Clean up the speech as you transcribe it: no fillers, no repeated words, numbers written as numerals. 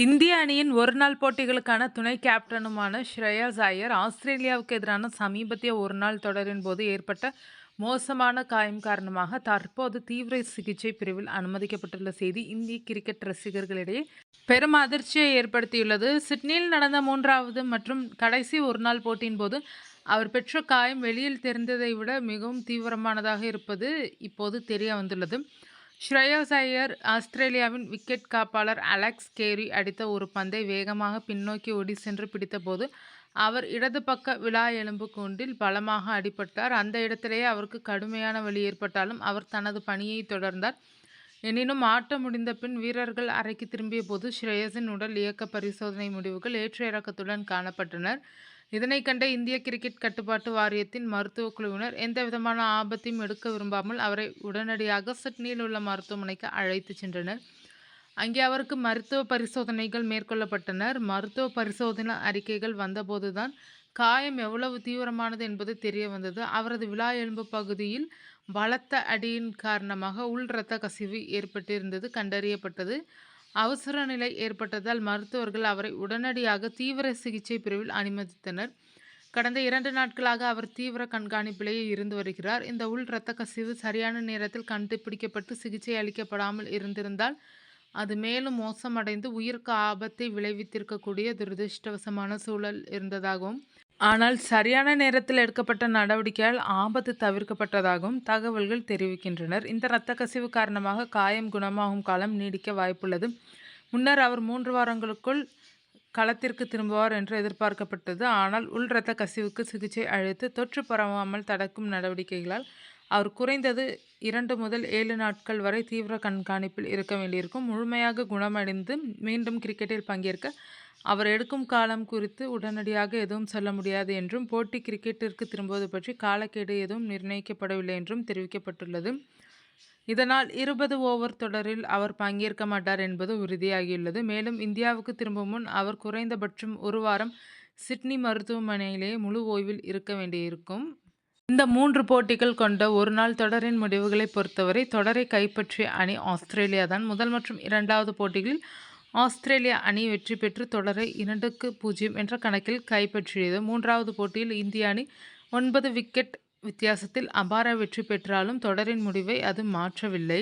இந்திய அணியின் ஒருநாள் போட்டிகளுக்கான துணை கேப்டனுமான ஷ்ரேயாஸ் ஐயர், ஆஸ்திரேலியாவுக்கு எதிரான சமீபத்திய ஒருநாள் தொடரின் போது ஏற்பட்ட மோசமான காயம் காரணமாக தற்போது தீவிர சிகிச்சை பிரிவில் அனுமதிக்கப்பட்டுள்ள செய்தி இந்திய கிரிக்கெட் ரசிகர்களிடையே பெரும் அதிர்ச்சியை ஏற்படுத்தியுள்ளது. சிட்னியில் நடந்த 3வது மற்றும் கடைசி ஒருநாள் போட்டியின் போது அவர் பெற்ற காயம் வெளியில் தெரிந்ததை விட மிகவும் தீவிரமானதாக இருப்பது இப்போது தெரிய வந்துள்ளது. ஷ்ரேயாஸ் ஐயர் ஆஸ்திரேலியாவின் விக்கெட் காப்பாளர் அலெக்ஸ் கேரி அடித்த ஒரு பந்தை வேகமாக பின்னோக்கி ஓடி சென்று பிடித்தபோது அவர் இடது பக்க விலா எலும்பு கூண்டில் பலமாக அடிபட்டார். அந்த இடத்திலேயே அவருக்கு கடுமையான வலி ஏற்பட்டாலும் அவர் தனது பணியை தொடர்ந்தார். எனினும் ஆட்டம் முடிந்த பின் வீரர்கள் அறைக்கு திரும்பிய போது ஷ்ரேயஸின் உடல் இயக்க பரிசோதனை முடிவுகள் ஏற்ற இறக்கத்துடன் காணப்பட்டனர். இதனை கண்ட இந்திய கிரிக்கெட் கட்டுப்பாட்டு வாரியத்தின் மருத்துவ குழுவினர் எந்தவிதமான ஆபத்தையும் எடுக்க விரும்பாமல் அவரை உடனடியாக சிட்னியில் உள்ள மருத்துவமனைக்கு அழைத்து சென்றனர். அங்கே அவருக்கு மருத்துவ பரிசோதனைகள் மேற்கொள்ளப்பட்டனர். மருத்துவ பரிசோதனை அறிக்கைகள் வந்தபோதுதான் காயம் எவ்வளவு தீவிரமானது என்பது தெரிய வந்தது. அவரது விலா எலும்பு பகுதியில் பலத்த அடியின் காரணமாக உள் இரத்த கசிவு ஏற்பட்டிருந்தது கண்டறியப்பட்டது. அவசர நிலை ஏற்பட்டதால் மருத்துவர்கள் அவரை உடனடியாக தீவிர சிகிச்சை பிரிவில் அனுமதித்தனர். கடந்த 2 நாட்களாக அவர் தீவிர கண்காணிப்பிலேயே இருந்து வருகிறார். இந்த உள் இரத்த கசிவு சரியான நேரத்தில் கண்டுபிடிக்கப்பட்டு சிகிச்சை அளிக்கப்படாமல் இருந்திருந்தால் அது மேலும் மோசமடைந்து உயிருக்கு ஆபத்தை விளைவித்திருக்கக்கூடிய துரதிர்ஷ்டவசமான சூழல் இருந்ததாகவும், ஆனால் சரியான நேரத்தில் எடுக்கப்பட்ட நடவடிக்கையால் ஆபத்து தவிர்க்கப்பட்டதாகவும் தகவல்கள் தெரிவிக்கின்றனர். இந்த இரத்த கசிவு காரணமாக காயம் குணமாகும் காலம் நீடிக்க வாய்ப்புள்ளது. முன்னர் அவர் 3 வாரங்களுக்குள் களத்திற்கு திரும்புவார் என்று எதிர்பார்க்கப்பட்டது. ஆனால் உள் இரத்த கசிவுக்கு சிகிச்சை அளித்து தொற்று பரவாமல் தடுக்கும் நடவடிக்கைகளால் அவர் குறைந்தது 2 முதல் 7 நாட்கள் வரை தீவிர கண்காணிப்பில் இருக்க வேண்டியிருக்கும். முழுமையாக குணமடைந்து மீண்டும் கிரிக்கெட்டில் பங்கேற்க அவர் எடுக்கும் காலம் குறித்து உடனடியாக எதுவும் சொல்ல முடியாது என்றும், போட்டி கிரிக்கெட்டிற்கு திரும்புவது பற்றி காலக்கெடு எதுவும் நிர்ணயிக்கப்படவில்லை என்றும் தெரிவிக்கப்பட்டுள்ளது. இதனால் 20 ஓவர் தொடரில் அவர் பங்கேற்க மாட்டார் என்பது உறுதியாகியுள்ளது. மேலும் இந்தியாவுக்கு திரும்பும் முன் அவர் குறைந்தபட்சம் 1 வாரம் சிட்னி மருத்துவமனையிலேயே முழு ஓய்வில் இருக்க வேண்டியிருக்கும். இந்த 3 போட்டிகள் கொண்ட ஒருநாள் தொடரின் முடிவுகளை பொறுத்தவரை தொடரை கைப்பற்றிய அணி ஆஸ்திரேலியா தான். முதல் மற்றும் 2வது போட்டிகளில் ஆஸ்திரேலியா அணி வெற்றி பெற்று தொடரை 2-0 என்ற கணக்கில் கைப்பற்றியது. 3வது போட்டியில் இந்திய அணி 9 விக்கெட் வித்தியாசத்தில் அபார வெற்றி பெற்றாலும் தொடரின் முடிவை அது மாற்றவில்லை.